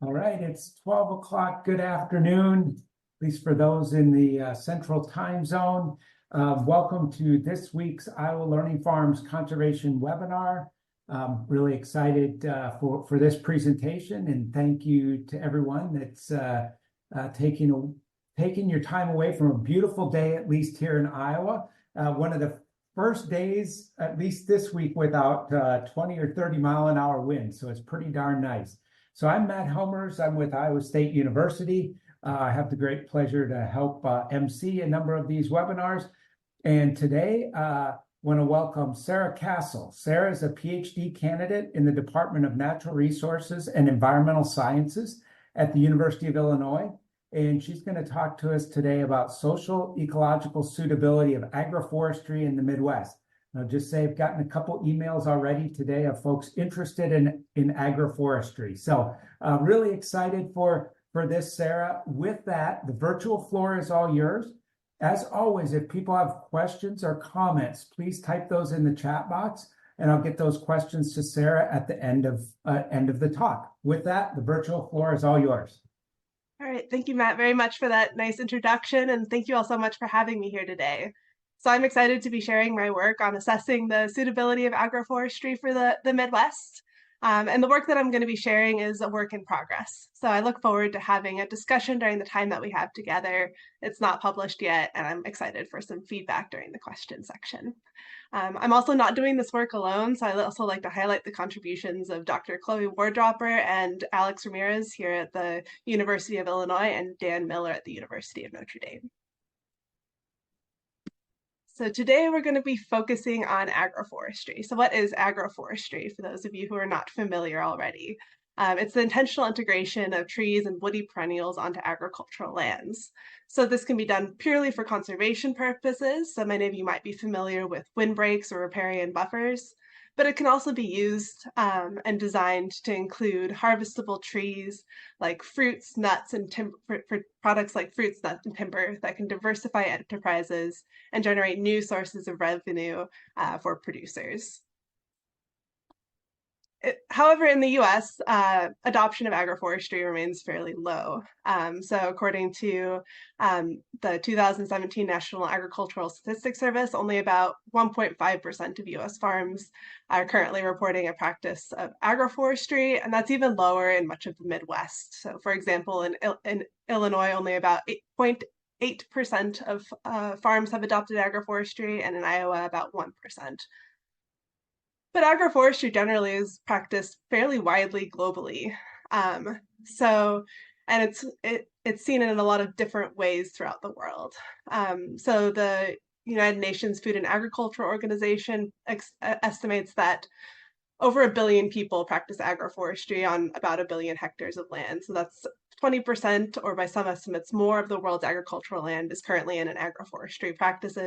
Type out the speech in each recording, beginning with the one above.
All right, it's 12 o'clock. Good afternoon, at least for those in the Central Time Zone. Welcome to this week's Iowa Learning Farms Conservation webinar. Really excited for this presentation, and thank you to everyone that's taking your time away from a beautiful day, at least here in Iowa. One of the first days, at least this week, without 20 or 30 mile an hour winds, so it's pretty darn nice. So I'm Matt Helmers. I'm with Iowa State University. I have the great pleasure to help MC a number of these webinars. And today, I want to welcome Sarah Castle. Sarah is a PhD candidate in the Department of Natural Resources and Environmental Sciences at the University of Illinois. And she's going to talk to us today about social ecological suitability of agroforestry in the Midwest. I'll just say I've gotten a couple emails already today of folks interested in agroforestry. So really excited for this, Sarah. With that, the virtual floor is all yours. As always, if people have questions or comments, please type those in the chat box, and I'll get those questions to Sarah at the end of the talk. With that, the virtual floor is all yours. All right, thank you, Matt, very much for that nice introduction, and thank you all so much for having me here today. So I'm excited to be sharing my work on assessing the suitability of agroforestry for the Midwest. And the work that I'm going to be sharing is a work in progress. So I look forward to having a discussion during the time that we have together. It's not published yet, and I'm excited for some feedback during the question section. I'm also not doing this work alone, so I'd also like to highlight the contributions of Dr. Chloe Wardropper and Alex Ramirez here at the University of Illinois and Dan Miller at the University of Notre Dame. So today we're going to be focusing on agroforestry. So what is agroforestry, for those of you who are not familiar already? It's the intentional integration of trees and woody perennials onto agricultural lands. So this can be done purely for conservation purposes. So many of you might be familiar with windbreaks or riparian buffers, but it can also be used and designed to include harvestable trees like fruits, nuts, and timber for products like fruits, nuts, and timber that can diversify enterprises and generate new sources of revenue for producers. However, in the US, adoption of agroforestry remains fairly low. So according to the 2017 National Agricultural Statistics Service, only about 1.5% of US farms are currently reporting a practice of agroforestry, and that's even lower in much of the Midwest. So for example, in Illinois, only about 8.8% of farms have adopted agroforestry, and in Iowa, about 1%. But agroforestry generally is practiced fairly widely globally. And it's seen in a lot of different ways throughout the world. So the United Nations Food and Agriculture Organization estimates that over 1 billion people practice agroforestry on about 1 billion hectares of land. So that's 20%, or by some estimates, more of the world's agricultural land is currently in an agroforestry practice,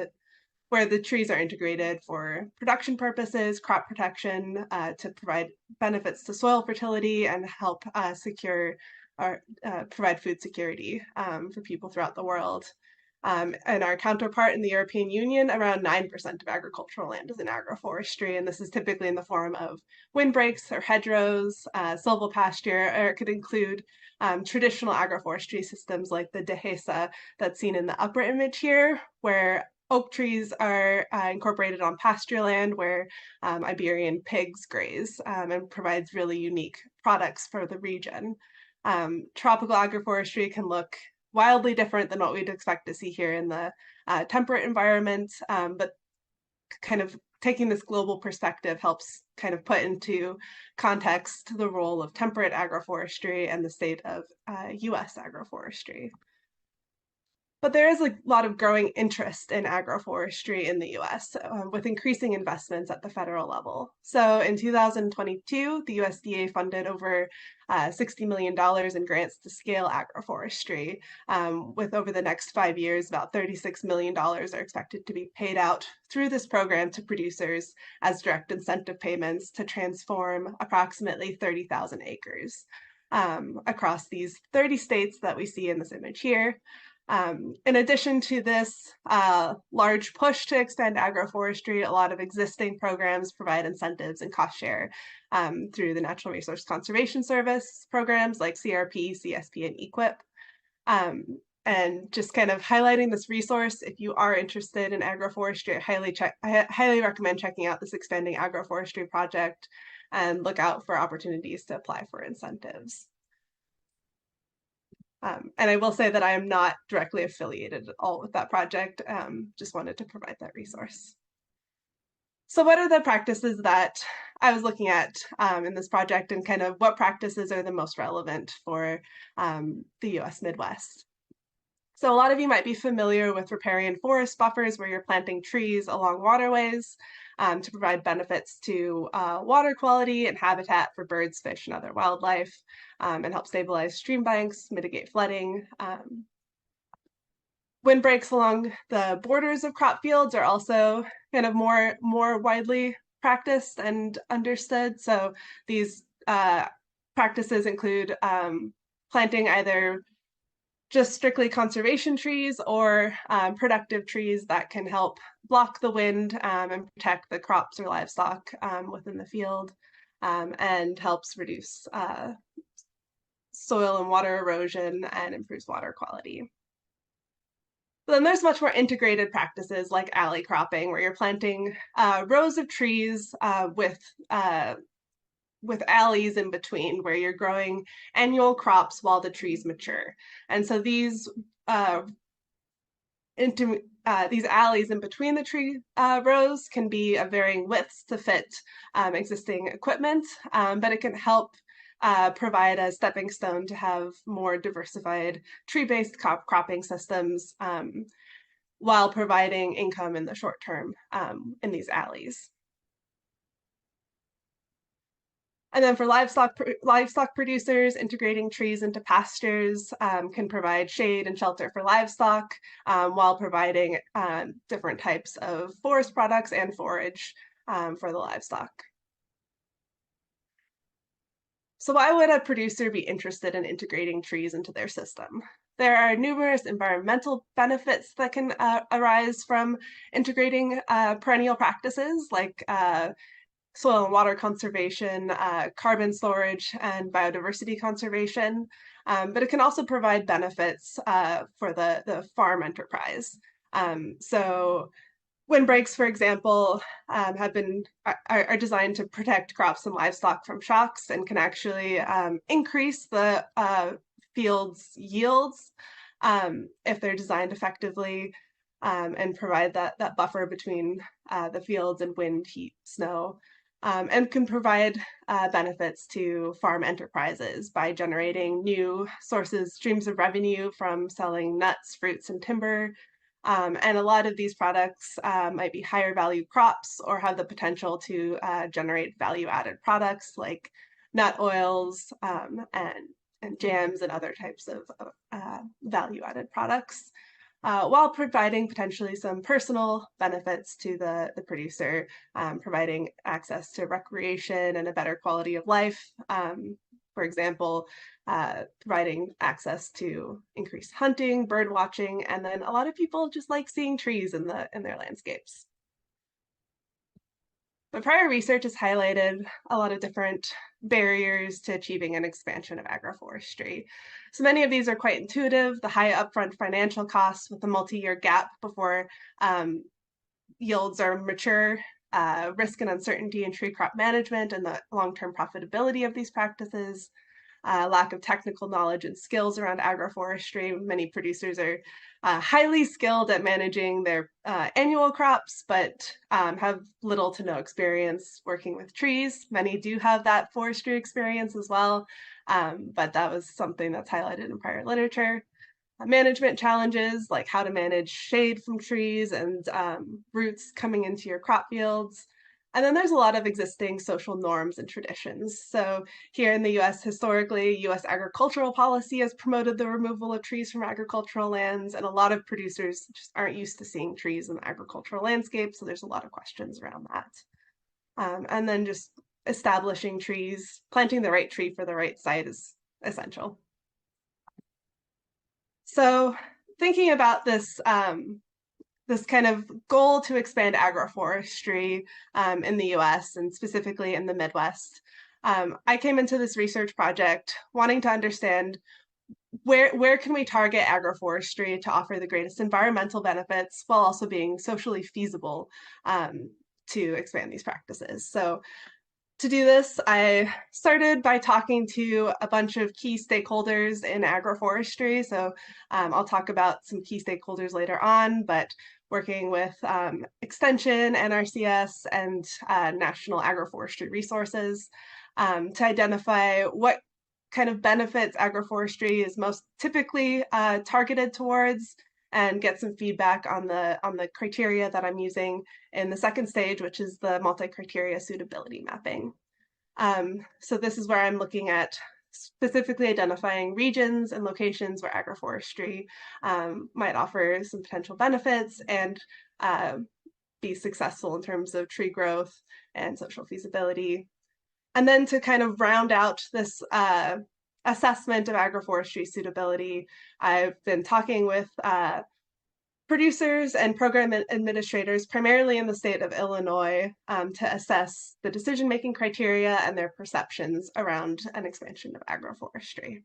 where the trees are integrated for production purposes, crop protection, to provide benefits to soil fertility and help secure or provide food security for people throughout the world. And our counterpart in the European Union, around 9% of agricultural land is in agroforestry, and this is typically in the form of windbreaks or hedgerows, silvopasture, or it could include traditional agroforestry systems like the dehesa that's seen in the upper image here, where oak trees are incorporated on pasture land where Iberian pigs graze, and provides really unique products for the region. Tropical agroforestry can look wildly different than what we'd expect to see here in the temperate environment, but kind of taking this global perspective helps kind of put into context the role of temperate agroforestry and the state of US agroforestry. But there is a lot of growing interest in agroforestry in the US, with increasing investments at the federal level. So in 2022, the USDA funded over $60 million in grants to scale agroforestry, with over the next 5 years, about $36 million are expected to be paid out through this program to producers as direct incentive payments to transform approximately 30,000 acres across these 30 states that we see in this image here. In addition to this large push to extend agroforestry, a lot of existing programs provide incentives and cost share through the Natural Resource Conservation Service programs like CRP, CSP, and EQIP. And just kind of highlighting this resource, if you are interested in agroforestry, I highly recommend checking out this Expanding Agroforestry project and look out for opportunities to apply for incentives. And I will say that I am not directly affiliated at all with that project, just wanted to provide that resource. So what are the practices that I was looking at in this project, and kind of what practices are the most relevant for the US Midwest? So a lot of you might be familiar with riparian forest buffers, where you're planting trees along waterways to provide benefits to water quality and habitat for birds, fish, and other wildlife, and help stabilize stream banks, mitigate flooding. Windbreaks along the borders of crop fields are also kind of more widely practiced and understood. So these practices include planting either just strictly conservation trees or productive trees that can help block the wind and protect the crops or livestock within the field, and helps reduce soil and water erosion and improves water quality. But then there's much more integrated practices like alley cropping, where you're planting rows of trees with alleys in between, where you're growing annual crops while the trees mature. And so these alleys in between the tree rows can be of varying widths to fit existing equipment, but it can help provide a stepping stone to have more diversified tree-based cropping systems while providing income in the short term in these alleys. And then for livestock producers, integrating trees into pastures can provide shade and shelter for livestock while providing different types of forest products and forage for the livestock. So why would a producer be interested in integrating trees into their system? There are numerous environmental benefits that can arise from integrating perennial practices like soil and water conservation, carbon storage, and biodiversity conservation. But it can also provide benefits for the farm enterprise. So windbreaks, for example, are designed to protect crops and livestock from shocks, and can actually increase the field's yields if they're designed effectively, and provide that buffer between the fields and wind, heat, snow, and can provide benefits to farm enterprises by generating new streams of revenue from selling nuts, fruits, and timber. And a lot of these products might be higher value crops or have the potential to generate value-added products like nut oils and jams and other types of value-added products, while providing potentially some personal benefits to the producer, providing access to recreation and a better quality of life. For example, providing access to increased hunting, bird watching, and then a lot of people just like seeing trees in their landscapes. But prior research has highlighted a lot of different barriers to achieving an expansion of agroforestry. So many of these are quite intuitive: the high upfront financial costs with a multi-year gap before yields are mature, risk and uncertainty in tree crop management and the long-term profitability of these practices, lack of technical knowledge and skills around agroforestry. Many producers are highly skilled at managing their annual crops, but have little to no experience working with trees. Many do have that forestry experience as well, but that was something that's highlighted in prior literature. Management challenges, like how to manage shade from trees and roots coming into your crop fields. And then there's a lot of existing social norms and traditions. So here in the US, historically, US agricultural policy has promoted the removal of trees from agricultural lands, and a lot of producers just aren't used to seeing trees in the agricultural landscape, so there's a lot of questions around that. And then just establishing trees, planting the right tree for the right site is essential. So thinking about this kind of goal to expand agroforestry in the US and specifically in the Midwest, I came into this research project wanting to understand where can we target agroforestry to offer the greatest environmental benefits while also being socially feasible to expand these practices. So to do this, I started by talking to a bunch of key stakeholders in agroforestry. So I'll talk about some key stakeholders later on, but working with Extension, NRCS, and National Agroforestry Resources to identify what kind of benefits agroforestry is most typically targeted towards, and get some feedback on the criteria that I'm using in the second stage, which is the multi-criteria suitability mapping. So this is where I'm looking at specifically identifying regions and locations where agroforestry might offer some potential benefits and be successful in terms of tree growth and social feasibility. And then to kind of round out this assessment of agroforestry suitability, I've been talking with producers and program administrators, primarily in the state of Illinois, to assess the decision-making criteria and their perceptions around an expansion of agroforestry.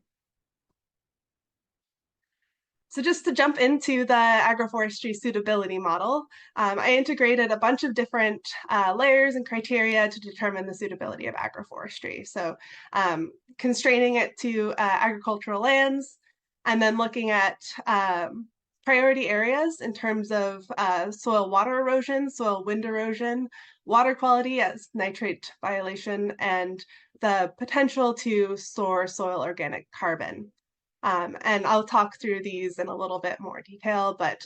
So just to jump into the agroforestry suitability model, I integrated a bunch of different layers and criteria to determine the suitability of agroforestry. So constraining it to agricultural lands, and then looking at priority areas in terms of soil water erosion, soil wind erosion, water quality as nitrate violation, and the potential to store soil organic carbon. And I'll talk through these in a little bit more detail, but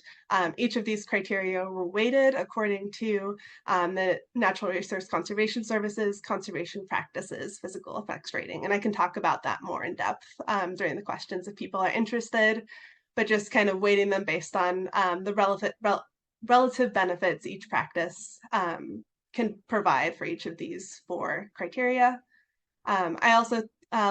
each of these criteria were weighted according to the Natural Resource Conservation Services Conservation Practices Physical Effects Rating. And I can talk about that more in depth during the questions if people are interested, but just kind of weighting them based on the relative benefits each practice can provide for each of these 4 criteria. I also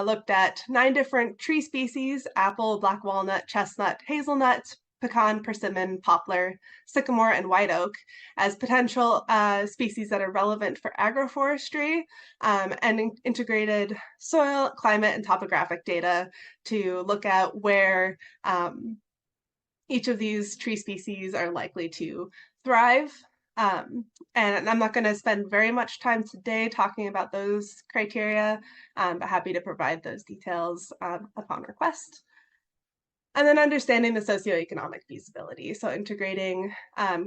looked at 9 different tree species: apple, black walnut, chestnut, hazelnut, pecan, persimmon, poplar, sycamore, and white oak as potential species that are relevant for agroforestry, and integrated soil, climate, and topographic data to look at where each of these tree species are likely to thrive. And I'm not going to spend very much time today talking about those criteria, but happy to provide those details upon request. And then understanding the socioeconomic feasibility. So integrating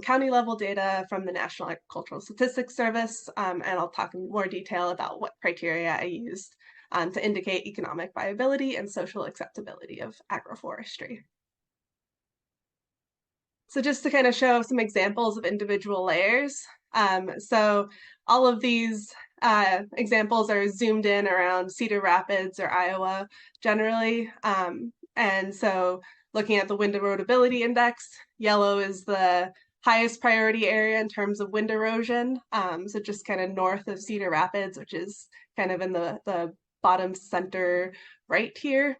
county level data from the National Agricultural Statistics Service, and I'll talk in more detail about what criteria I used to indicate economic viability and social acceptability of agroforestry. So just to kind of show some examples of individual layers. So all of these examples are zoomed in around Cedar Rapids or Iowa generally. And so looking at the wind erodibility index, yellow is the highest priority area in terms of wind erosion. So just kind of north of Cedar Rapids, which is kind of in the bottom center right here.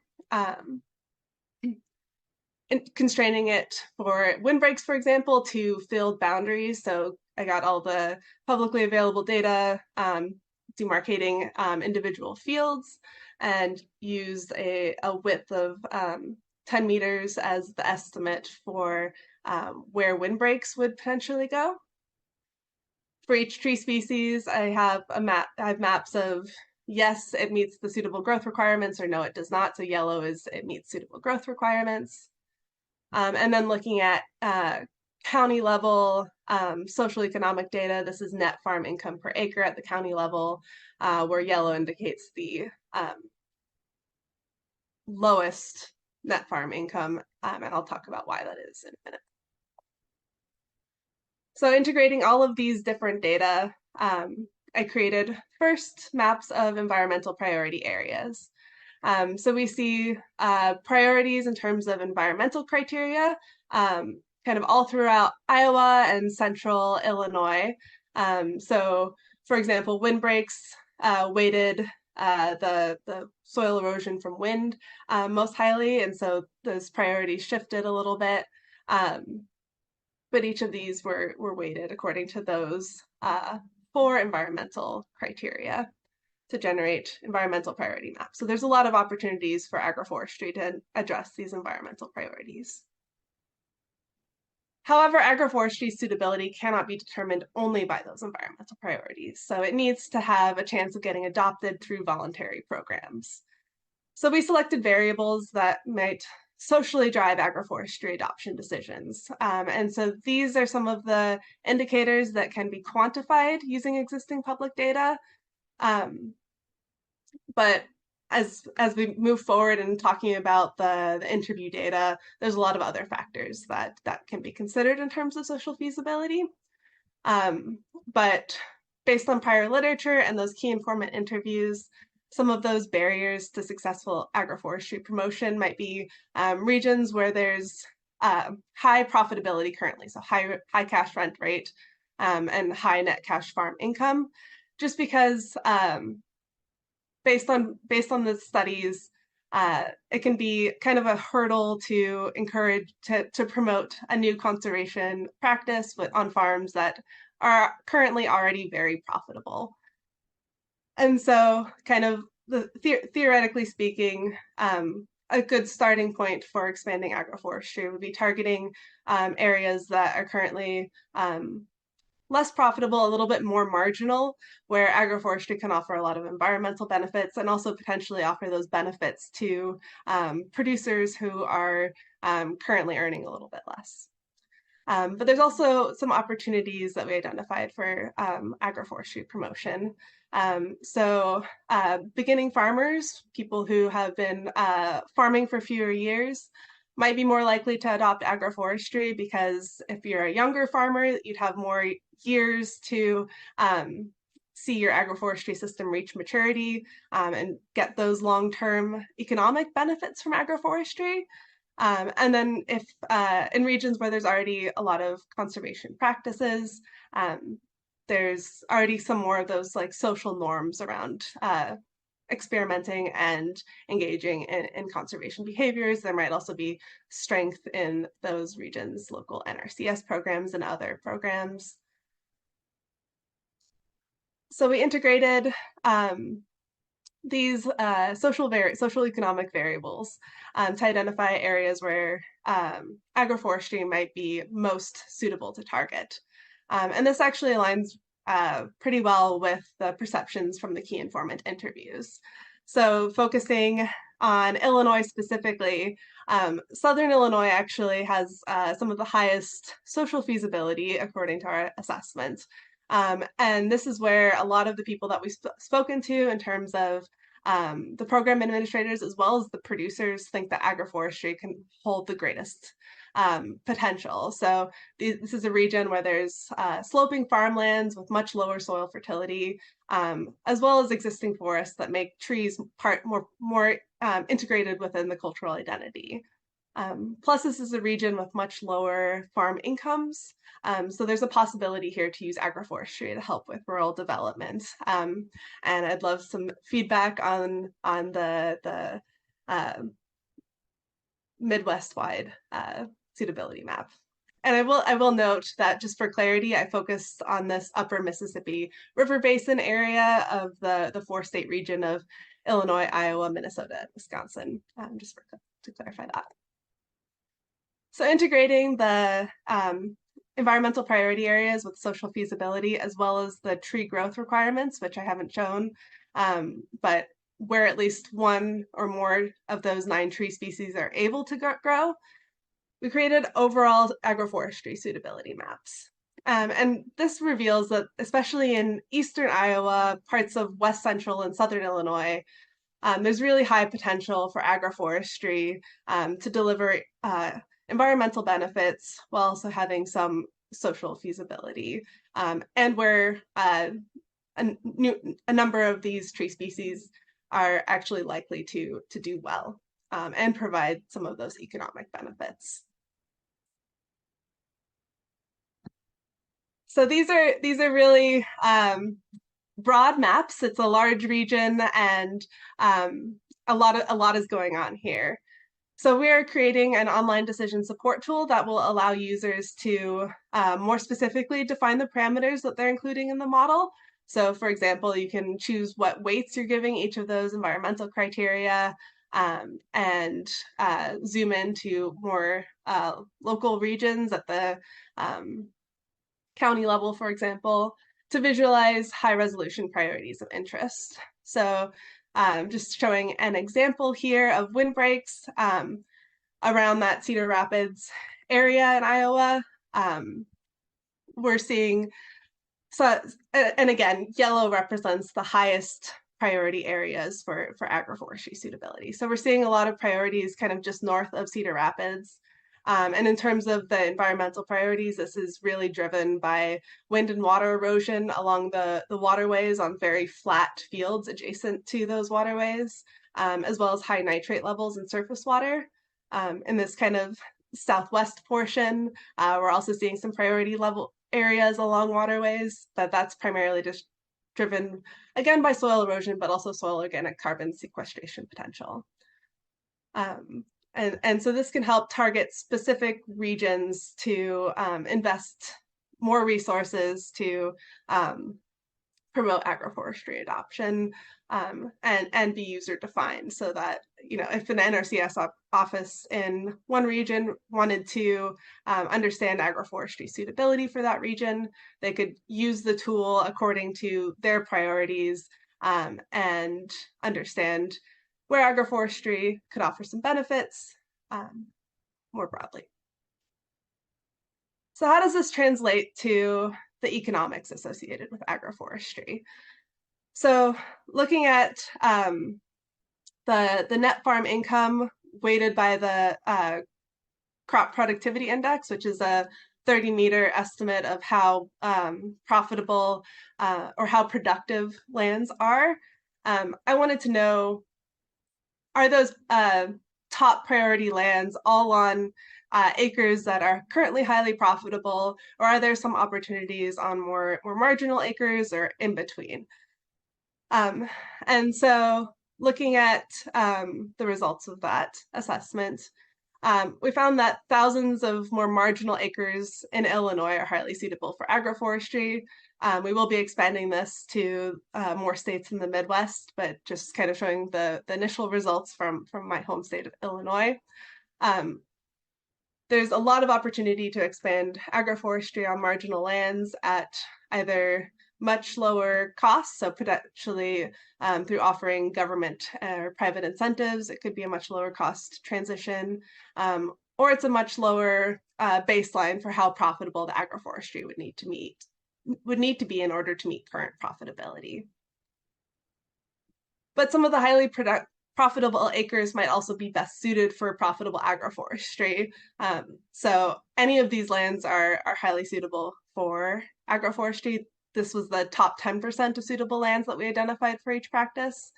Constraining it for windbreaks, for example, to field boundaries. So I got all the publicly available data demarcating individual fields, and used a width of 10 meters as the estimate for where windbreaks would potentially go. For each tree species, I have maps of yes, it meets the suitable growth requirements, or no, it does not. So yellow is it meets suitable growth requirements. And then looking at county level social economic data. This is net farm income per acre at the county level, where yellow indicates the lowest net farm income, and I'll talk about why that is in a minute. So integrating all of these different data, I created first maps of environmental priority areas. So we see priorities in terms of environmental criteria, kind of all throughout Iowa and central Illinois. So for example, windbreaks weighted the soil erosion from wind most highly, and so those priorities shifted a little bit. But each of these were weighted according to those 4 environmental criteria to generate environmental priority maps. So there's a lot of opportunities for agroforestry to address these environmental priorities. However, agroforestry suitability cannot be determined only by those environmental priorities. So it needs to have a chance of getting adopted through voluntary programs. So we selected variables that might socially drive agroforestry adoption decisions. And so these are some of the indicators that can be quantified using existing public data. But as we move forward and talking about the interview data, there's a lot of other factors that can be considered in terms of social feasibility. But based on prior literature and those key informant interviews, some of those barriers to successful agroforestry promotion might be regions where there's high profitability currently, so high cash rent rate and high net cash farm income, just because based on the studies, it can be kind of a hurdle to encourage to promote a new conservation practice on farms that are currently already very profitable. And so, kind of theoretically speaking, a good starting point for expanding agroforestry would be targeting areas that are currently less profitable, a little bit more marginal, where agroforestry can offer a lot of environmental benefits and also potentially offer those benefits to producers who are currently earning a little bit less. But there's also some opportunities that we identified for agroforestry promotion. So beginning farmers, people who have been farming for fewer years, might be more likely to adopt agroforestry because if you're a younger farmer, you'd have more years to see your agroforestry system reach maturity and get those long-term economic benefits from agroforestry. And then if in regions where there's already a lot of conservation practices, there's already some more of those like social norms around experimenting and engaging in conservation behaviors. There might also be strength in those regions' local NRCS programs and other programs. So we integrated these social-economic variables to identify areas where agroforestry might be most suitable to target. And this actually aligns pretty well with the perceptions from the key informant interviews. So focusing on Illinois specifically, Southern Illinois actually has some of the highest social feasibility according to our assessment. And this is where a lot of the people that we've spoken to in terms of the program administrators as well as the producers think that agroforestry can hold the greatest potential. So this is a region where there's sloping farmlands with much lower soil fertility, as well as existing forests that make trees more integrated within the cultural identity. Plus, this is a region with much lower farm incomes. So there's a possibility here to use agroforestry to help with rural development. And I'd love some feedback on the Midwest-wide suitability map. And I will note that just for clarity, I focused on this upper Mississippi River Basin area of the 4-state region of Illinois, Iowa, Minnesota, and Wisconsin, just to clarify that. So integrating the environmental priority areas with social feasibility, as well as the tree growth requirements, which I haven't shown, but where at least one or more of those 9 tree species are able to grow, we created overall agroforestry suitability maps. And this reveals that, especially in eastern Iowa, parts of west central and southern Illinois, there's really high potential for agroforestry to deliver environmental benefits while also having some social feasibility, and where a number of these tree species are actually likely to do well and provide some of those economic benefits. So these are really broad maps. It's a large region, and a lot is going on here. So we are creating an online decision support tool that will allow users to more specifically define the parameters that they're including in the model. So for example, you can choose what weights you're giving each of those environmental criteria, and zoom into more local regions at the county level, for example, to visualize high resolution priorities of interest. So just showing an example here of windbreaks around that Cedar Rapids area in Iowa. We're seeing, so, and again, yellow represents the highest priority areas for agroforestry suitability. So we're seeing a lot of priorities kind of just north of Cedar Rapids. And in terms of the environmental priorities, this is really driven by wind and water erosion along the waterways on very flat fields adjacent to those waterways, as well as high nitrate levels in surface water. In this kind of southwest portion, we're also seeing some priority level areas along waterways, but that's primarily just driven, again, by soil erosion, but also soil organic carbon sequestration potential. And so this can help target specific regions to invest more resources to promote agroforestry adoption, and be user defined, so that, you know, if an NRCS office in one region wanted to understand agroforestry suitability for that region, they could use the tool according to their priorities, and understand where agroforestry could offer some benefits more broadly. So how does this translate to the economics associated with agroforestry? So looking at the net farm income weighted by the crop productivity index, which is a 30-meter estimate of how profitable or how productive lands are, I wanted to know, are those top priority lands all on acres that are currently highly profitable, or are there some opportunities on more marginal acres or in between? And so looking at the results of that assessment, we found that thousands of more marginal acres in Illinois are highly suitable for agroforestry. We will be expanding this to more states in the Midwest, but just kind of showing the initial results from my home state of Illinois. There's a lot of opportunity to expand agroforestry on marginal lands at either much lower costs, so potentially through offering government or private incentives, it could be a much lower cost transition, or it's a much lower baseline for how profitable the agroforestry would need to be in order to meet current profitability. But some of the highly profitable acres might also be best suited for profitable agroforestry. So any of these lands are highly suitable for agroforestry. This was the top 10% of suitable lands that we identified for each practice.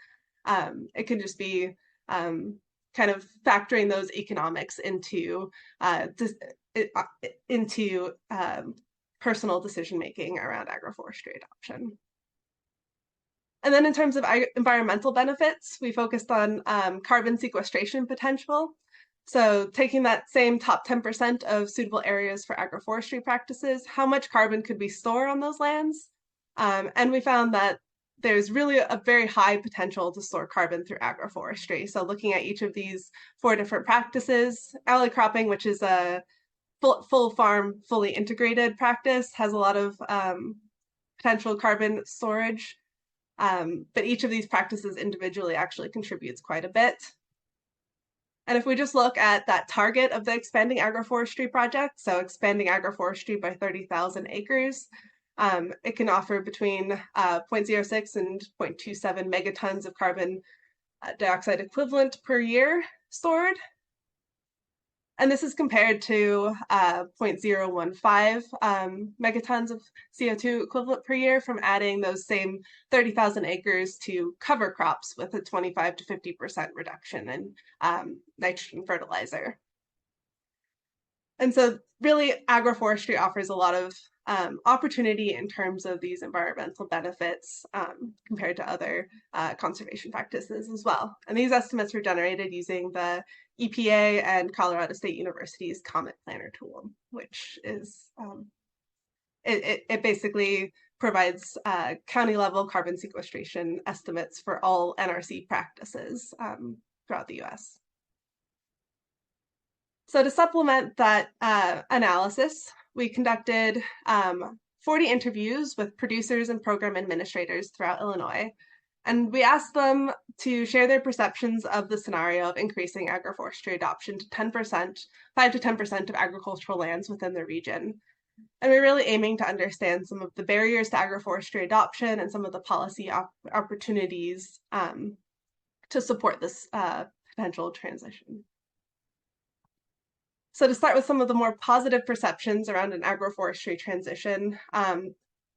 It can just be kind of factoring those economics into personal decision-making around agroforestry adoption. And then in terms of environmental benefits, we focused on carbon sequestration potential. So taking that same top 10% of suitable areas for agroforestry practices, how much carbon could we store on those lands? And we found that there's really a very high potential to store carbon through agroforestry. So looking at each of these 4 different practices, alley cropping, which is a full farm, fully integrated practice, has a lot of potential carbon storage. But each of these practices individually actually contributes quite a bit. And if we just look at that target of the expanding agroforestry project, so expanding agroforestry by 30,000 acres, it can offer between 0.06 and 0.27 megatons of carbon dioxide equivalent per year stored. And this is compared to 0.015 megatons of CO2 equivalent per year from adding those same 30,000 acres to cover crops with a 25 to 50% reduction in nitrogen fertilizer. And so really agroforestry offers a lot of opportunity in terms of these environmental benefits compared to other conservation practices as well. And these estimates were generated using the EPA and Colorado State University's Comet Planner tool, which is, it basically provides county level carbon sequestration estimates for all NRC practices throughout the US. So to supplement that analysis, we conducted 40 interviews with producers and program administrators throughout Illinois. And we asked them to share their perceptions of the scenario of increasing agroforestry adoption to 10%, 5 to 10% of agricultural lands within the region. And we're really aiming to understand some of the barriers to agroforestry adoption and some of the policy opportunities to support this potential transition. So to start with some of the more positive perceptions around an agroforestry transition,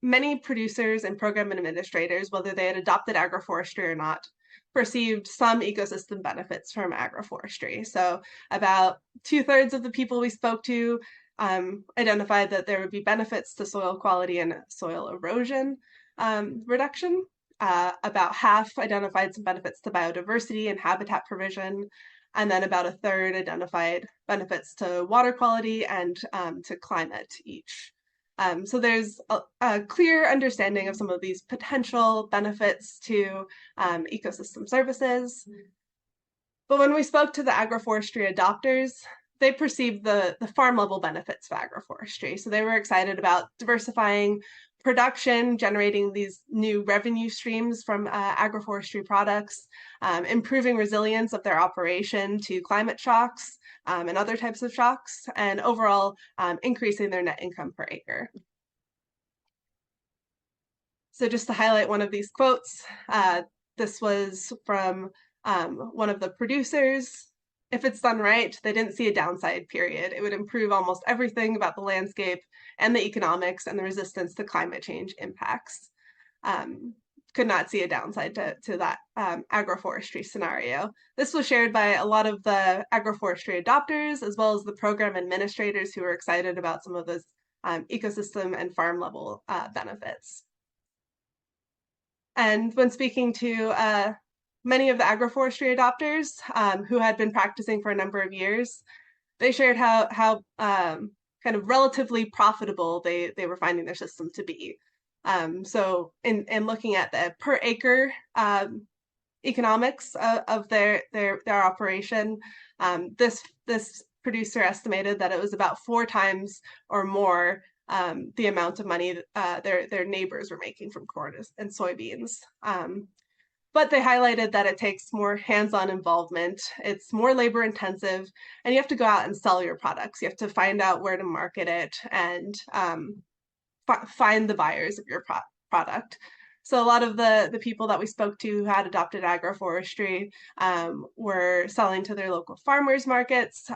many producers and program administrators, whether they had adopted agroforestry or not, perceived some ecosystem benefits from agroforestry. So about 2/3 of the people we spoke to identified that there would be benefits to soil quality and soil erosion reduction. About half identified some benefits to biodiversity and habitat provision. And then about 1/3 identified benefits to water quality and to climate each. So there's a clear understanding of some of these potential benefits to ecosystem services. But when we spoke to the agroforestry adopters, they perceived the farm level benefits of agroforestry. So they were excited about diversifying production, generating these new revenue streams from agroforestry products, improving resilience of their operation to climate shocks and other types of shocks, and overall increasing their net income per acre. So just to highlight one of these quotes, this was from one of the producers. If it's done right, they didn't see a downside, period. It would improve almost everything about the landscape and the economics and the resistance to climate change impacts. Could not see a downside to that agroforestry scenario. This was shared by a lot of the agroforestry adopters, as well as the program administrators who were excited about some of those ecosystem and farm level benefits. And when speaking to many of the agroforestry adopters who had been practicing for a number of years, they shared how kind of relatively profitable they were finding their system to be. So in looking at the per acre economics of their operation, this producer estimated that it was about 4 times or more the amount of money their neighbors were making from corn and soybeans. But they highlighted that it takes more hands-on involvement, it's more labor intensive, and you have to go out and sell your products. You have to find out where to market it and find the buyers of your product. So a lot of the people that we spoke to who had adopted agroforestry were selling to their local farmers markets,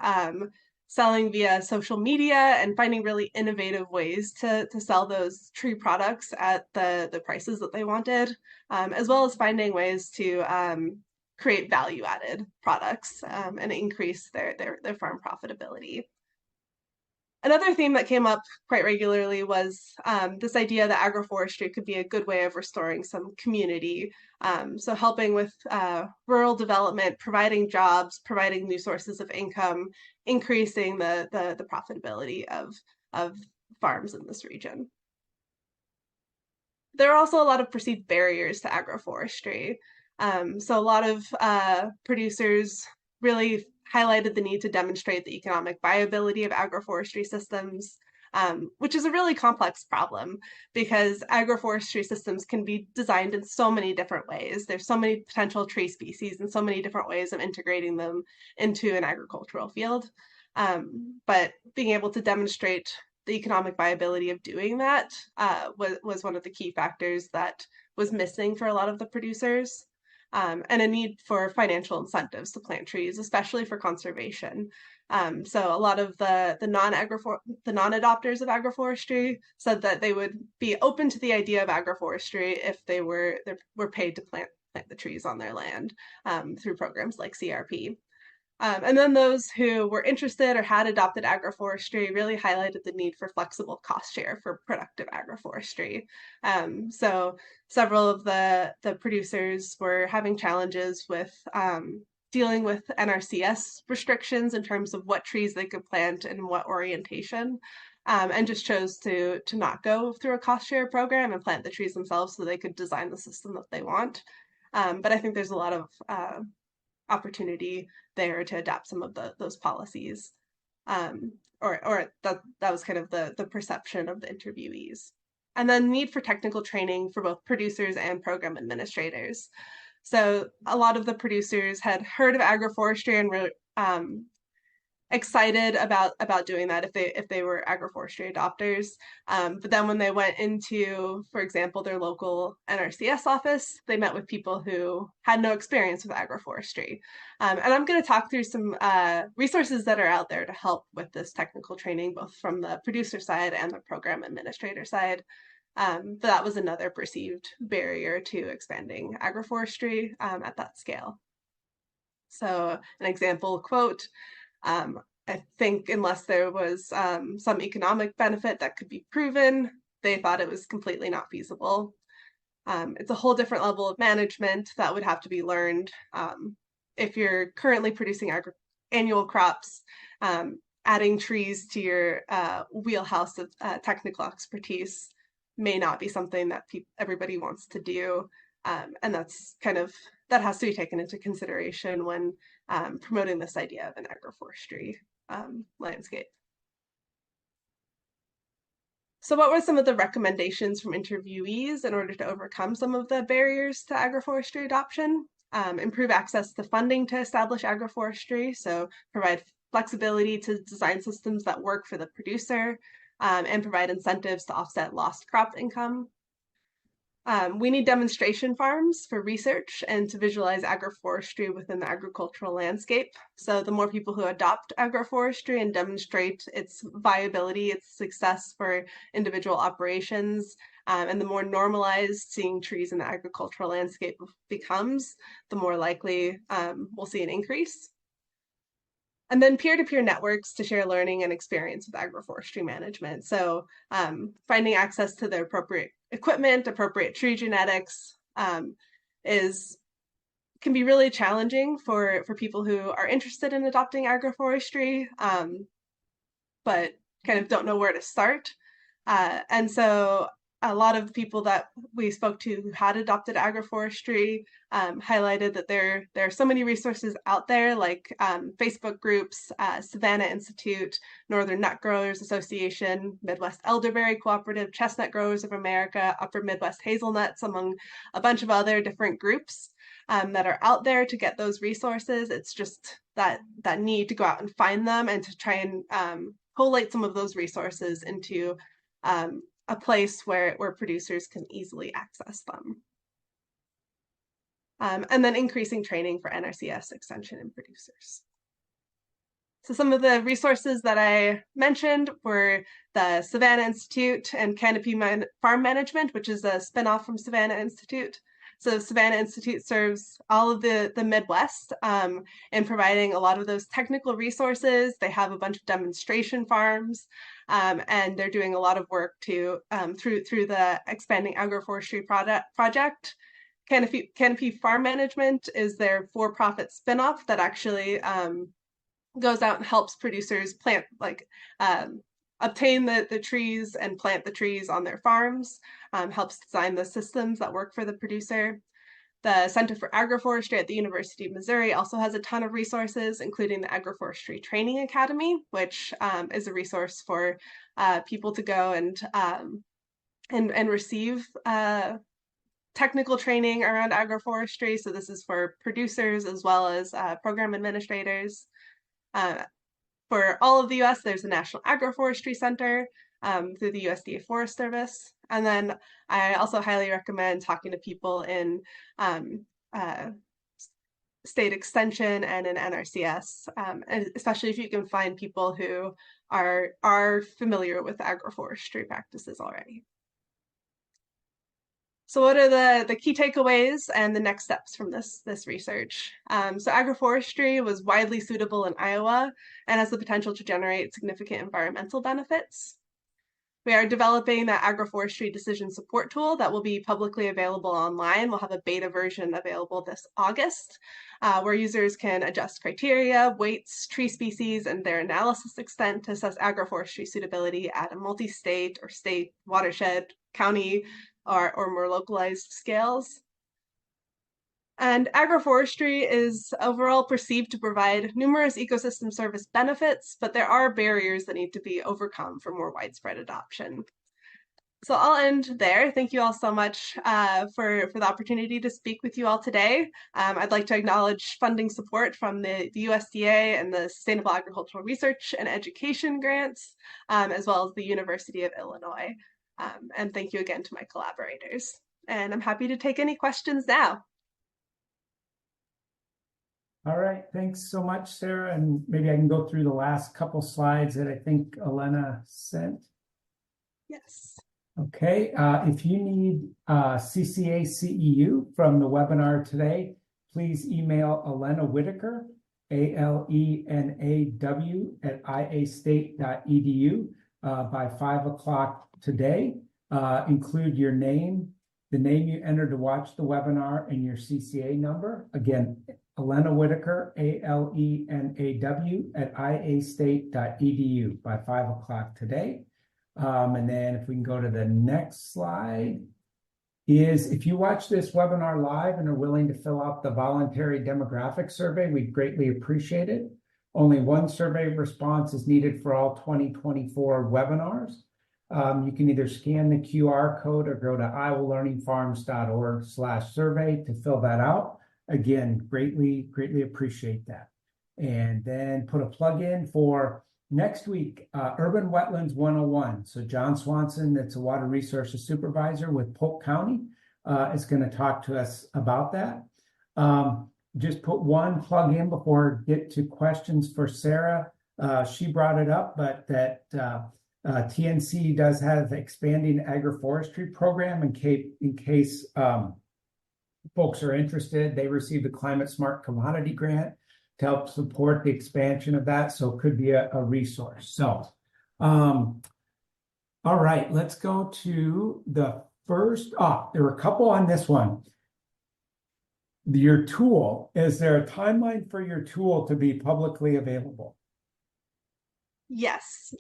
selling via social media, and finding really innovative ways to sell those tree products at the prices that they wanted, as well as finding ways to create value-added products and increase their farm profitability. Another theme that came up quite regularly was this idea that agroforestry could be a good way of restoring some community. So helping with rural development, providing jobs, providing new sources of income, increasing the profitability of farms in this region. There are also a lot of perceived barriers to agroforestry. So a lot of producers really highlighted the need to demonstrate the economic viability of agroforestry systems, which is a really complex problem because agroforestry systems can be designed in so many different ways. There's so many potential tree species and so many different ways of integrating them into an agricultural field. But being able to demonstrate the economic viability of doing that was one of the key factors that was missing for a lot of the producers. And a need for financial incentives to plant trees, especially for conservation. So a lot of the non-adopters of agroforestry said that they would be open to the idea of agroforestry if they were paid to plant the trees on their land through programs like CRP. And then those who were interested or had adopted agroforestry really highlighted the need for flexible cost share for productive agroforestry. So several of the producers were having challenges with dealing with NRCS restrictions in terms of what trees they could plant and what orientation. And just chose to not go through a cost share program and plant the trees themselves so they could design the system that they want. But I think there's a lot of opportunity there to adapt some of those policies. Or that was kind of the perception of the interviewees. And then need for technical training for both producers and program administrators. So a lot of the producers had heard of agroforestry and were excited about doing that if they were agroforestry adopters. But then when they went into, for example, their local NRCS office, they met with people who had no experience with agroforestry. And I'm going to talk through some resources that are out there to help with this technical training, both from the producer side and the program administrator side. But that was another perceived barrier to expanding agroforestry at that scale. So an example quote, I think unless there was some economic benefit that could be proven, they thought it was completely not feasible. It's a whole different level of management that would have to be learned. If you're currently producing annual crops, adding trees to your wheelhouse of technical expertise may not be something that everybody wants to do. And that has to be taken into consideration when promoting this idea of an agroforestry landscape. So what were some of the recommendations from interviewees in order to overcome some of the barriers to agroforestry adoption? Improve access to funding to establish agroforestry, so provide flexibility to design systems that work for the producer, and provide incentives to offset lost crop income. We need demonstration farms for research and to visualize agroforestry within the agricultural landscape. So the more people who adopt agroforestry and demonstrate its viability, its success for individual operations, and the more normalized seeing trees in the agricultural landscape becomes, the more likely we'll see an increase. And then peer-to-peer networks to share learning and experience with agroforestry management. So finding access to the appropriate equipment, appropriate tree genetics can be really challenging for people who are interested in adopting agroforestry, but kind of don't know where to start. And so a lot of people that we spoke to who had adopted agroforestry highlighted that there are so many resources out there, like Facebook groups, Savannah Institute, Northern Nut Growers Association, Midwest Elderberry Cooperative, Chestnut Growers of America, Upper Midwest Hazelnuts, among a bunch of other different groups that are out there to get those resources. It's just that need to go out and find them and to try and collate some of those resources into a place where producers can easily access them. And then increasing training for NRCS extension and producers. So some of the resources that I mentioned were the Savannah Institute and Canopy Farm Management, which is a spinoff from Savannah Institute. So Savannah Institute serves all of the Midwest in providing a lot of those technical resources. They have a bunch of demonstration farms, and they're doing a lot of work to through the Expanding Agroforestry project. Canopy Farm Management is their for-profit spinoff that actually goes out and helps producers plant, obtain the trees and plant the trees on their farms, helps design the systems that work for the producer. The Center for Agroforestry at the University of Missouri also has a ton of resources, including the Agroforestry Training Academy, which is a resource for people to go and receive technical training around agroforestry. So this is for producers as well as program administrators. For all of the US, there's the National Agroforestry Center through the USDA Forest Service. And then I also highly recommend talking to people in state extension and in NRCS, and especially if you can find people who are familiar with agroforestry practices already. So what are the key takeaways and the next steps from this research? So agroforestry was widely suitable in Iowa and has the potential to generate significant environmental benefits. We are developing that agroforestry decision support tool that will be publicly available online. We'll have a beta version available this August, where users can adjust criteria, weights, tree species, and their analysis extent to assess agroforestry suitability at a multi-state or state, watershed, county, or more localized scales. And agroforestry is overall perceived to provide numerous ecosystem service benefits, but there are barriers that need to be overcome for more widespread adoption. So I'll end there. Thank you all so much for the opportunity to speak with you all today. I'd like to acknowledge funding support from the USDA and the Sustainable Agricultural Research and Education grants, as well as the University of Illinois. And thank you again to my collaborators. And I'm happy to take any questions now. All right, thanks so much, Sarah. And maybe I can go through the last couple slides that I think Elena sent. Yes. Okay, if you need CCA CEU from the webinar today, please email Elena Whitaker, ALENAW at iastate.edu by 5 o'clock today. Include your name, the name you entered to watch the webinar, and your CCA number. Again, Elena Whitaker, ALENAW at iastate.edu by 5 o'clock today. And then if we can go to the next slide, is if you watch this webinar live and are willing to fill out the voluntary demographic survey, we'd greatly appreciate it. Only one survey response is needed for all 2024 webinars. You can either scan the QR code or go to iowalearningfarms.org/survey to fill that out. Again, greatly appreciate that. And then put a plug in for next week, Urban Wetlands 101. So John Swanson, that's a water resources supervisor with Polk County, is going to talk to us about that. Just put one plug in before we get to questions for Sarah. She brought it up, but that TNC does have expanding agroforestry program in case folks are interested. They received a Climate Smart Commodity Grant to help support the expansion of that, so it could be a resource. So, all right, let's go to the first. There were a couple on this one. Your tool, is there a timeline for your tool to be publicly available? Yes.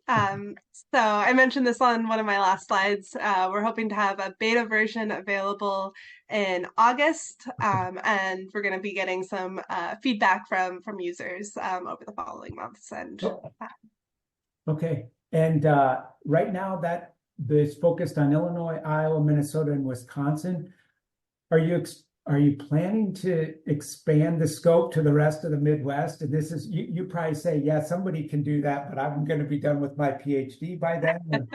So I mentioned this on one of my last slides. We're hoping to have a beta version available in August, and we're going to be getting some feedback from users over the following months. And okay. And right now that is focused on Illinois, Iowa, Minnesota, and Wisconsin. Are you planning to expand the scope to the rest of the Midwest? And this is, you probably say, yeah, somebody can do that, but I'm going to be done with my PhD by then.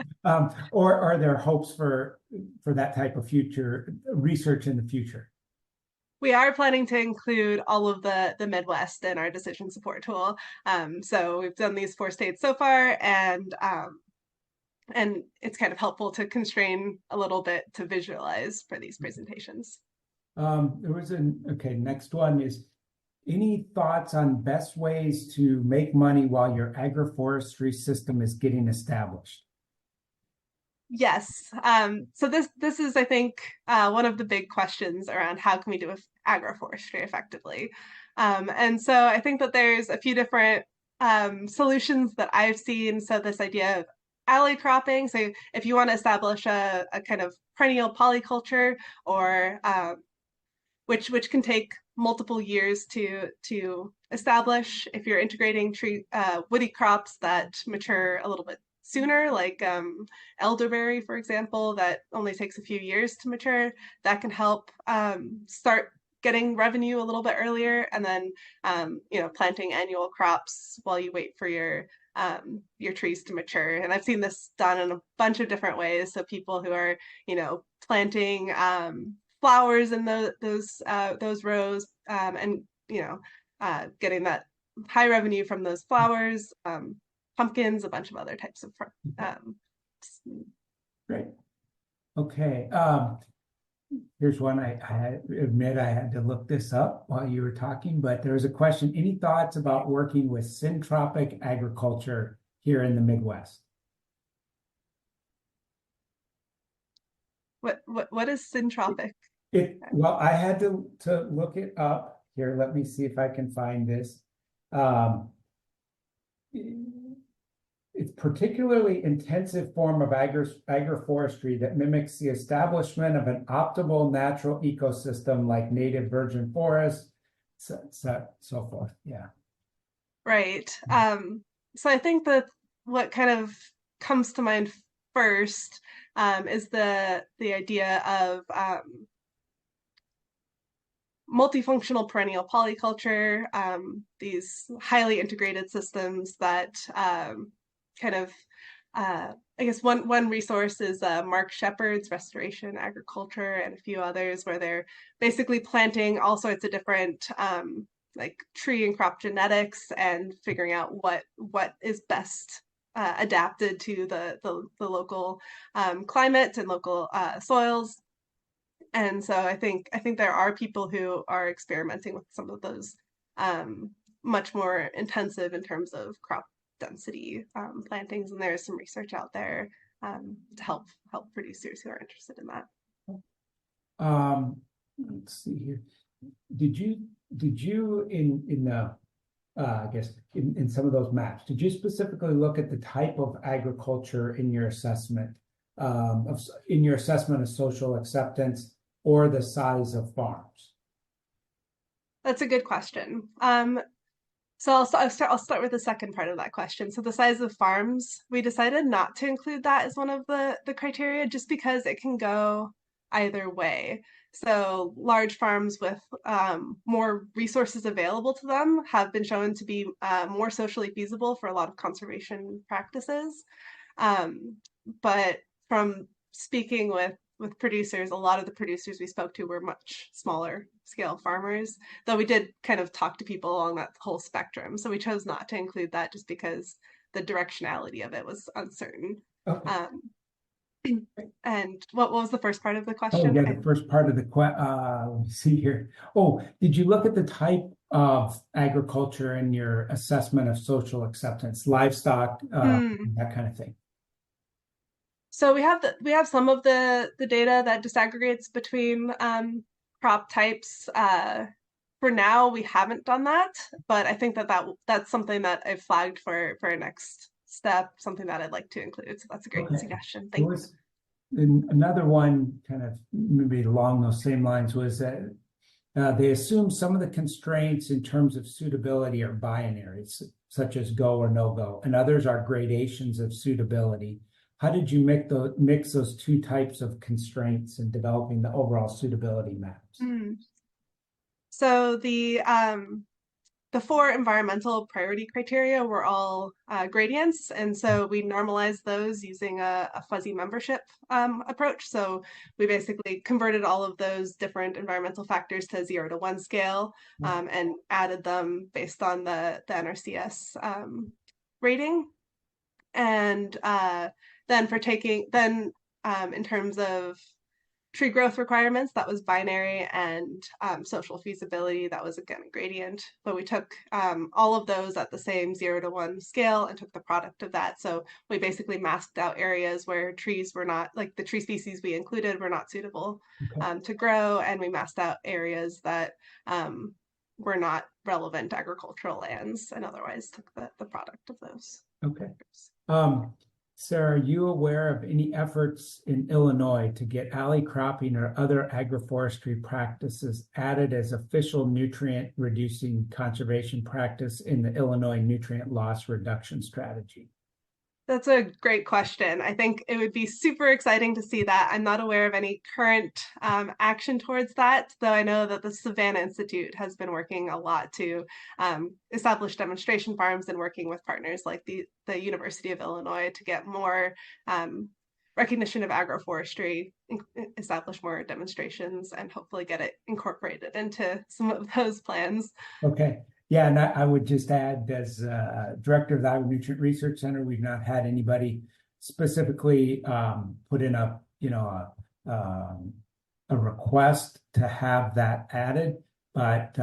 Or are there hopes for that type of future research in the future? We are planning to include all of the Midwest in our decision support tool. So we've done these 4 states so far, and it's kind of helpful to constrain a little bit to visualize for these presentations. There was next one is, any thoughts on best ways to make money while your agroforestry system is getting established? Yes. So this is, I think, one of the big questions around how can we do agroforestry effectively. And so I think that there's a few different solutions that I've seen. So this idea of alley cropping. So if you want to establish a kind of perennial polyculture, or which can take multiple years to establish, if you're integrating woody crops that mature a little bit sooner, like elderberry, for example, that only takes a few years to mature, that can help start getting revenue a little bit earlier, and then planting annual crops while you wait for your trees to mature. And I've seen this done in a bunch of different ways. So people who are planting flowers in those rows, and getting that high revenue from those flowers, pumpkins, a bunch of other types of Great. Okay. Here's one I admit I had to look this up while you were talking, but there was a question. Any thoughts about working with syntropic agriculture here in the Midwest? What is syntropic? Well, I had to look it up here. Let me see if I can find this. Um, it's particularly intensive form of agroforestry that mimics the establishment of an optimal natural ecosystem like native virgin forests, so forth. Yeah. Right. So I think that what kind of comes to mind first is the idea of multifunctional perennial polyculture, these highly integrated systems that kind of, I guess one resource is Mark Shepard's Restoration Agriculture and a few others where they're basically planting all sorts of different like tree and crop genetics and figuring out what is best adapted to the local climate and local soils. And so I think there are people who are experimenting with some of those much more intensive in terms of crop density plantings, and there's some research out there to help producers who are interested in that. Let's see here. Did you in the I guess in some of those maps, did you specifically look at the type of agriculture in your assessment of social acceptance or the size of farms? That's a good question. So I'll start with the second part of that question. So the size of farms, we decided not to include that as one of the criteria just because it can go either way. So large farms with more resources available to them have been shown to be more socially feasible for a lot of conservation practices. But from speaking with producers, a lot of the producers we spoke to were much smaller scale farmers, though we did kind of talk to people along that whole spectrum. So we chose not to include that just because the directionality of it was uncertain. Okay. And what was the first part of the Oh, question? yeah, the first part of the let me see here. Oh, did you look at the type of agriculture in your assessment of social acceptance, livestock, that kind of thing? So we have some of the data that disaggregates between crop types. For now, we haven't done that, but I think that's something that I've flagged for a next step, something that I'd like to include. So that's a great suggestion. Thank you. And another one kind of maybe along those same lines was that they assume some of the constraints in terms of suitability are binaries, such as go or no go, and others are gradations of suitability. How did you mix those two types of constraints in developing the overall suitability maps? So the four environmental priority criteria were all gradients, and so we normalized those using a fuzzy membership approach. So we basically converted all of those different environmental factors to 0 to 1 scale and added them based on the NRCS rating. And then in terms of tree growth requirements, that was binary, and social feasibility, that was again a gradient. But we took all of those at the same 0 to 1 scale and took the product of that. So we basically masked out areas where trees were not, like the tree species we included were not suitable to grow, and we masked out areas that were not relevant agricultural lands, and otherwise took the product of those. Okay. Sarah, are you aware of any efforts in Illinois to get alley cropping or other agroforestry practices added as official nutrient reducing conservation practice in the Illinois nutrient loss reduction strategy? That's a great question. I think it would be super exciting to see that. I'm not aware of any current action towards that, though I know that the Savannah Institute has been working a lot to establish demonstration farms and working with partners like the University of Illinois to get more recognition of agroforestry, establish more demonstrations, and hopefully get it incorporated into some of those plans. Okay. Yeah, and I would just add, as director of the Iowa Nutrient Research Center, we've not had anybody specifically put in a a request to have that added. But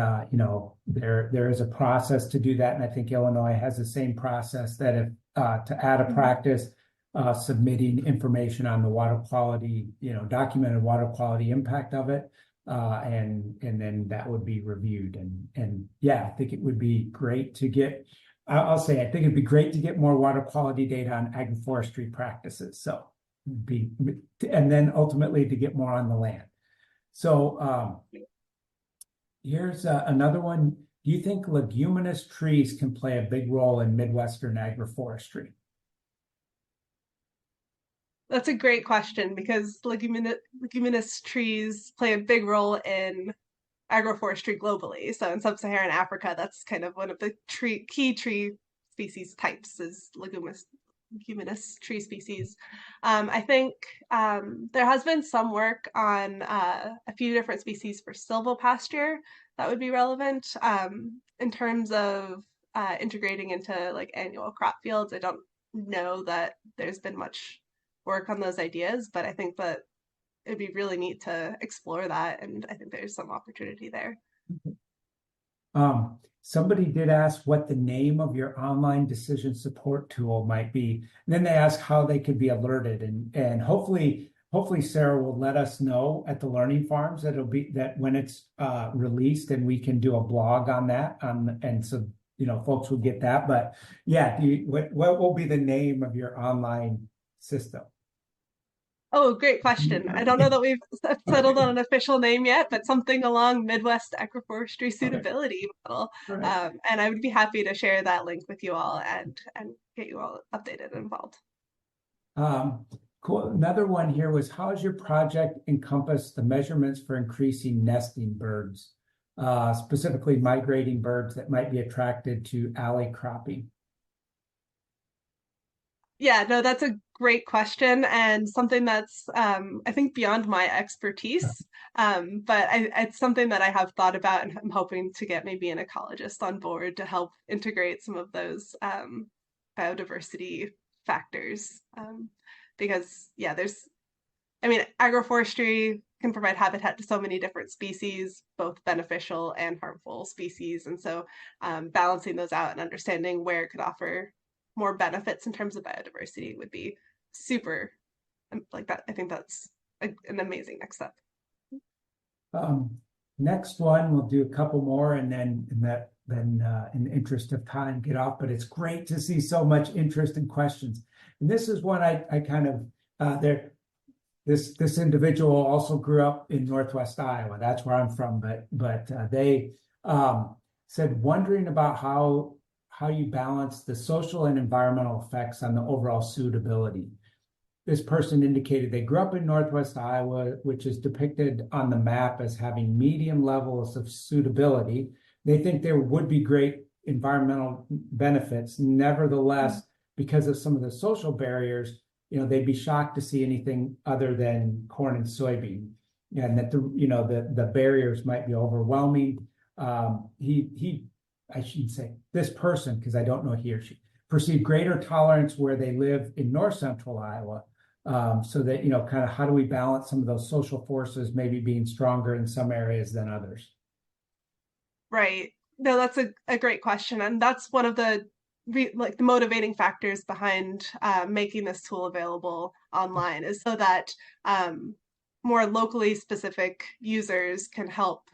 there is a process to do that, and I think Illinois has the same process that if to add a practice, submitting information on the water quality, documented water quality impact of it, and then that would be reviewed. And yeah, I think it would be great to get. I'll say I think it'd be great to get more water quality data on agroforestry practices. So be and then ultimately to get more on the land. So here's another one. Do you think leguminous trees can play a big role in Midwestern agroforestry? That's a great question because leguminous trees play a big role in agroforestry globally. So in sub-Saharan Africa, that's kind of one of the key tree species types is leguminous tree species. I think there has been some work on a few different species for silvopasture that would be relevant in terms of integrating into like annual crop fields. I don't know that there's been much work on those ideas, but I think that it'd be really neat to explore that, and I think there's some opportunity there. Somebody did ask what the name of your online decision support tool might be. And then they ask how they could be alerted, and hopefully Sarah will let us know at the Learning Farms that it'll be that when it's released, and we can do a blog on that. And so folks will get that. But yeah, what will be the name of your online system? Oh, great question. I don't know that we've settled on an official name yet, but something along Midwest Agroforestry Okay. Suitability model. All right. And I would be happy to share that link with you all and get you all updated and involved. Cool. Another one here was, how does your project encompass the measurements for increasing nesting birds, specifically migrating birds that might be attracted to alley cropping? Yeah, no, that's a great question and something that's I think beyond my expertise. But it's something that I have thought about, and I'm hoping to get maybe an ecologist on board to help integrate some of those biodiversity factors. Because yeah, agroforestry can provide habitat to so many different species, both beneficial and harmful species. And so balancing those out and understanding where it could offer more benefits in terms of biodiversity would be super like that. I think that's an amazing next step. Next one, we'll do a couple more, and then in the interest of time, get off. But it's great to see so much interest and questions. And this is one I kind of there. This individual also grew up in Northwest Iowa. That's where I'm from. But they said, wondering about how you balance the social and environmental effects on the overall suitability. This person indicated they grew up in Northwest Iowa, which is depicted on the map as having medium levels of suitability. They think there would be great environmental benefits. Nevertheless, because of some of the social barriers, they'd be shocked to see anything other than corn and soybean, and that the barriers might be overwhelming. I shouldn't say this person, because I don't know he or she, perceive greater tolerance where they live in north central Iowa. So that, kind of how do we balance some of those social forces maybe being stronger in some areas than others? Right. No, that's a great question. And that's one of the the motivating factors behind making this tool available online is so that more locally specific users can help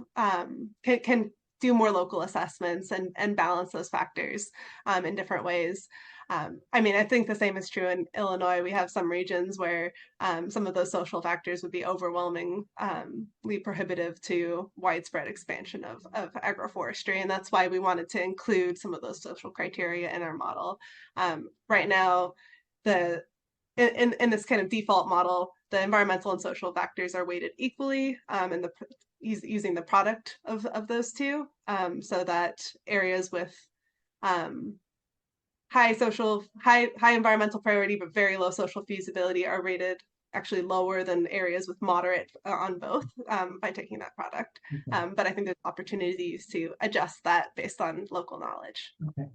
can do more local assessments and balance those factors in different ways. I think the same is true in Illinois. We have some regions where some of those social factors would be overwhelmingly prohibitive to widespread expansion of agroforestry. And that's why we wanted to include some of those social criteria in our model. Right now, in this kind of default model, the environmental and social factors are weighted equally in using the product of those two, so that areas with high environmental priority but very low social feasibility are rated actually lower than areas with moderate on both by taking that product. Okay. But I think there's opportunities to adjust that based on local knowledge. Okay.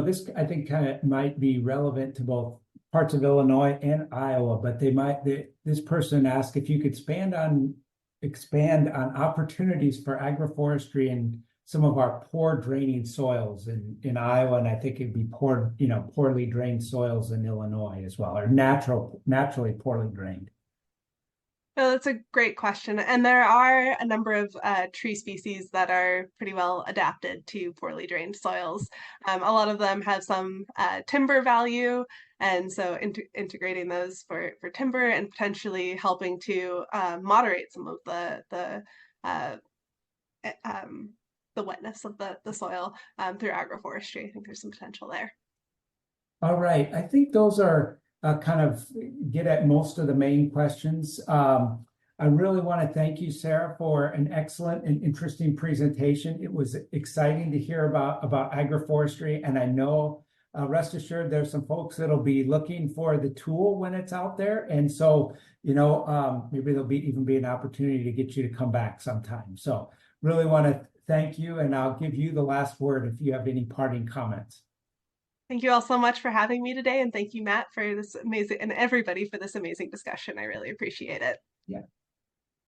This I think kind of might be relevant to both parts of Illinois and Iowa, but this person asked if you could expand on opportunities for agroforestry in some of our poor draining soils in Iowa, and I think it'd be poorly drained soils in Illinois as well, or naturally poorly drained. Oh, that's a great question. And there are a number of tree species that are pretty well adapted to poorly drained soils. A lot of them have some timber value, and so integrating those for timber and potentially helping to moderate some of uh, eh, the wetness of the soil through agroforestry. I think there's some potential there. All right. I think those are kind of get at most of the main questions. I really want to thank you, Sarah, for an excellent and interesting presentation. It was exciting to hear about agroforestry, and I know, rest assured, there's some folks that'll be looking for the tool when it's out there, and so maybe there'll even be an opportunity to get you to come back sometime. So, really want to thank you, and I'll give you the last word if you have any parting comments. Thank you all so much for having me today, and thank you, Matt, for this amazing, and everybody for this amazing discussion. I really appreciate it. Yeah.